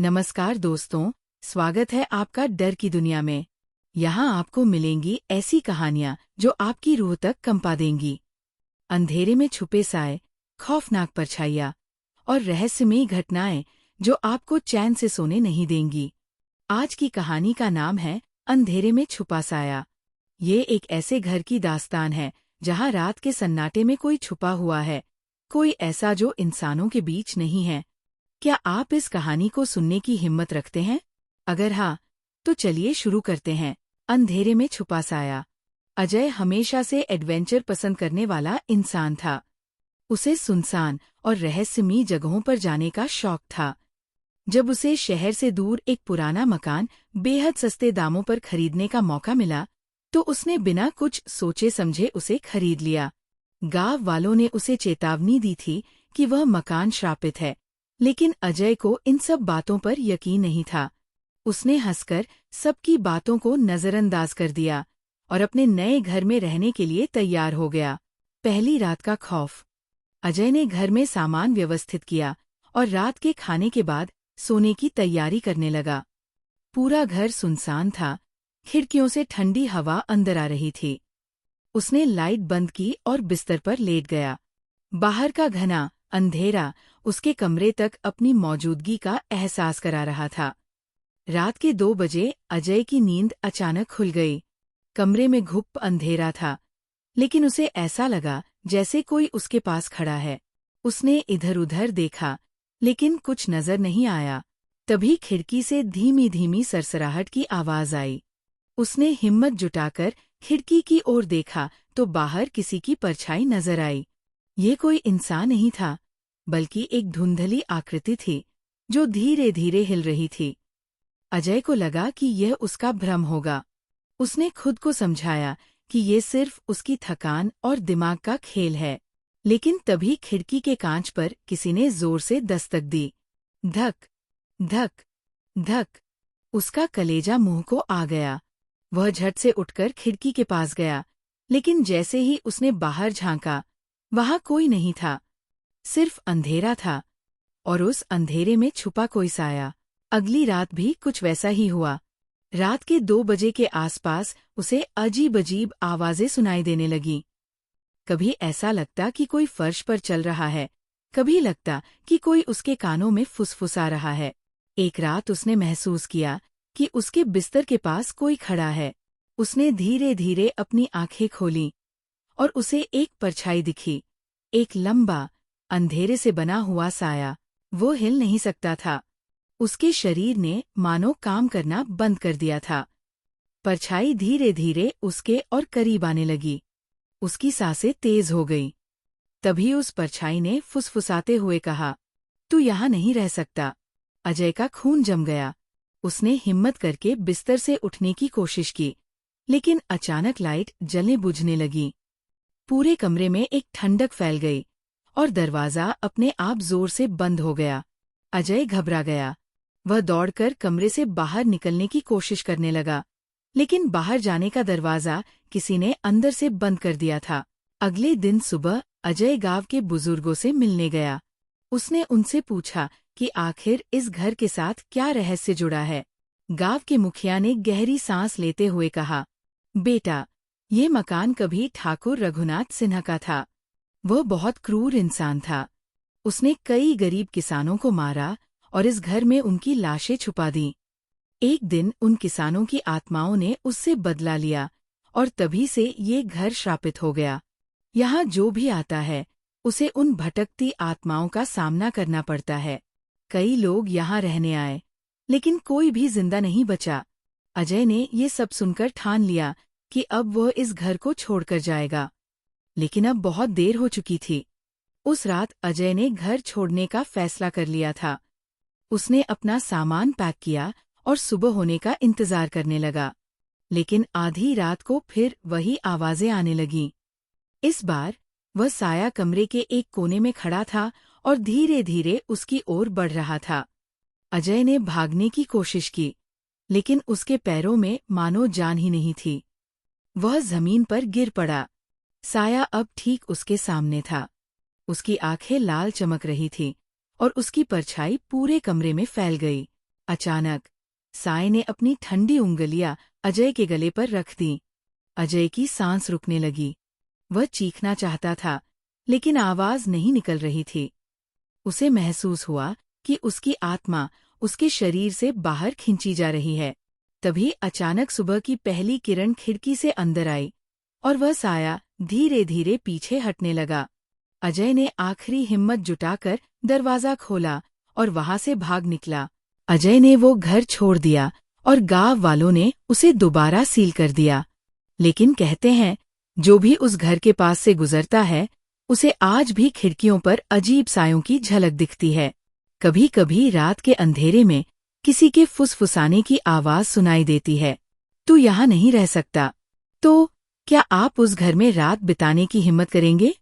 नमस्कार दोस्तों, स्वागत है आपका डर की दुनिया में। यहाँ आपको मिलेंगी ऐसी कहानियाँ जो आपकी रूह तक कंपा देंगी। अंधेरे में छुपे साए, खौफनाक परछाइयाँ और रहस्यमयी घटनाएं जो आपको चैन से सोने नहीं देंगी। आज की कहानी का नाम है अंधेरे में छुपा साया। ये एक ऐसे घर की दास्तान है जहाँ रात के सन्नाटे में कोई छुपा हुआ है, कोई ऐसा जो इंसानों के बीच नहीं है। क्या आप इस कहानी को सुनने की हिम्मत रखते हैं? अगर हाँ, तो चलिए शुरू करते हैं। अंधेरे में छुपा साया। अजय हमेशा से एडवेंचर पसंद करने वाला इंसान था। उसे सुनसान और रहस्यमयी जगहों पर जाने का शौक था। जब उसे शहर से दूर एक पुराना मकान बेहद सस्ते दामों पर खरीदने का मौका मिला, तो उसने बिना कुछ सोचे समझे उसे खरीद लिया। गांव वालों ने उसे चेतावनी दी थी कि वह मकान श्रापित है, लेकिन अजय को इन सब बातों पर यकीन नहीं था। उसने हंसकर सबकी बातों को नजरअंदाज कर दिया और अपने नए घर में रहने के लिए तैयार हो गया। पहली रात का खौफ। अजय ने घर में सामान व्यवस्थित किया और रात के खाने के बाद सोने की तैयारी करने लगा। पूरा घर सुनसान था, खिड़कियों से ठंडी हवा अंदर आ रही थी। उसने लाइट बंद की और बिस्तर पर लेट गया। बाहर का घना अंधेरा उसके कमरे तक अपनी मौजूदगी का एहसास करा रहा था। रात के 2 बजे अजय की नींद अचानक खुल गई। कमरे में घुप अंधेरा था, लेकिन उसे ऐसा लगा जैसे कोई उसके पास खड़ा है। उसने इधर-उधर देखा, लेकिन कुछ नजर नहीं आया। तभी खिड़की से धीमी धीमी सरसराहट की आवाज आई। उसने हिम्मत जुटाकर खिड़की की ओर देखा तो बाहर किसी की परछाई नजर आई। ये कोई इंसान नहीं था, बल्कि एक धुंधली आकृति थी जो धीरे धीरे हिल रही थी। अजय को लगा कि यह उसका भ्रम होगा। उसने खुद को समझाया कि ये सिर्फ उसकी थकान और दिमाग का खेल है। लेकिन तभी खिड़की के कांच पर किसी ने जोर से दस्तक दी। धक, धक, धक। उसका कलेजा मुंह को आ गया। वह झट से उठकर खिड़की के पास गया, लेकिन जैसे ही उसने बाहर झांका, वहां कोई नहीं था, सिर्फ अंधेरा था, और उस अंधेरे में छुपा कोई साया। अगली रात भी कुछ वैसा ही हुआ। रात के 2 बजे के आसपास उसे अजीब-अजीब आवाजें सुनाई देने लगीं। कभी ऐसा लगता कि कोई फर्श पर चल रहा है, कभी लगता कि कोई उसके कानों में फुसफुसा रहा है। एक रात उसने महसूस किया कि उसके बिस्तर के पास कोई खड़ा है। उसने धीरे-धीरे अपनी आंखें खोलीं और उसे एक परछाई दिखी, एक लंबा, अंधेरे से बना हुआ साया। वो हिल नहीं सकता था। उसके शरीर ने मानो काम करना बंद कर दिया था। परछाई धीरे धीरे उसके और करीब आने लगी। उसकी सांसें तेज हो गईं। तभी उस परछाई ने फुसफुसाते हुए कहा, "तू यहाँ नहीं रह सकता।" अजय का खून जम गया। उसने हिम्मत करके बिस्तर से उठने की कोशिश की, लेकिन अचानक लाइट जलने बुझने लगी। पूरे कमरे में एक ठंडक फैल गई और दरवाजा अपने आप जोर से बंद हो गया। अजय घबरा गया। वह दौड़कर कमरे से बाहर निकलने की कोशिश करने लगा, लेकिन बाहर जाने का दरवाजा किसी ने अंदर से बंद कर दिया था। अगले दिन सुबह अजय गांव के बुजुर्गों से मिलने गया। उसने उनसे पूछा कि आखिर इस घर के साथ क्या रहस्य जुड़ा है। गांव के मुखिया ने गहरी सांस लेते हुए कहा, "बेटा, ये मकान कभी ठाकुर रघुनाथ सिन्हा का था। वह बहुत क्रूर इंसान था। उसने कई गरीब किसानों को मारा और इस घर में उनकी लाशें छुपा दी। एक दिन उन किसानों की आत्माओं ने उससे बदला लिया और तभी से ये घर श्रापित हो गया। यहाँ जो भी आता है, उसे उन भटकती आत्माओं का सामना करना पड़ता है। कई लोग यहाँ रहने आए, लेकिन कोई भी जिंदा नहीं बचा।" अजय ने ये सब सुनकर ठान लिया कि अब वह इस घर को छोड़कर जाएगा। लेकिन अब बहुत देर हो चुकी थी। उस रात अजय ने घर छोड़ने का फैसला कर लिया था। उसने अपना सामान पैक किया और सुबह होने का इंतजार करने लगा। लेकिन आधी रात को फिर वही आवाजें आने लगीं। इस बार वह साया कमरे के एक कोने में खड़ा था और धीरे धीरे उसकी ओर बढ़ रहा था। अजय ने भागने की कोशिश की, लेकिन उसके पैरों में मानो जान ही नहीं थी। वह जमीन पर गिर पड़ा। साया अब ठीक उसके सामने था। उसकी आंखें लाल चमक रही थीं और उसकी परछाई पूरे कमरे में फैल गई। अचानक साय ने अपनी ठंडी उंगलियां अजय के गले पर रख दी। अजय की सांस रुकने लगी। वह चीखना चाहता था, लेकिन आवाज नहीं निकल रही थी। उसे महसूस हुआ कि उसकी आत्मा उसके शरीर से बाहर खींची जा रही है। तभी अचानक सुबह की पहली किरण खिड़की से अंदर आई और वह साया धीरे धीरे पीछे हटने लगा। अजय ने आखिरी हिम्मत जुटाकर दरवाजा खोला और वहां से भाग निकला। अजय ने वो घर छोड़ दिया और गांव वालों ने उसे दोबारा सील कर दिया। लेकिन कहते हैं, जो भी उस घर के पास से गुजरता है, उसे आज भी खिड़कियों पर अजीब सायों की झलक दिखती है। कभी कभी रात के अंधेरे में किसी के फुसफुसाने की आवाज सुनाई देती है, तू यहाँ नहीं रह सकता। तो क्या आप उस घर में रात बिताने की हिम्मत करेंगे?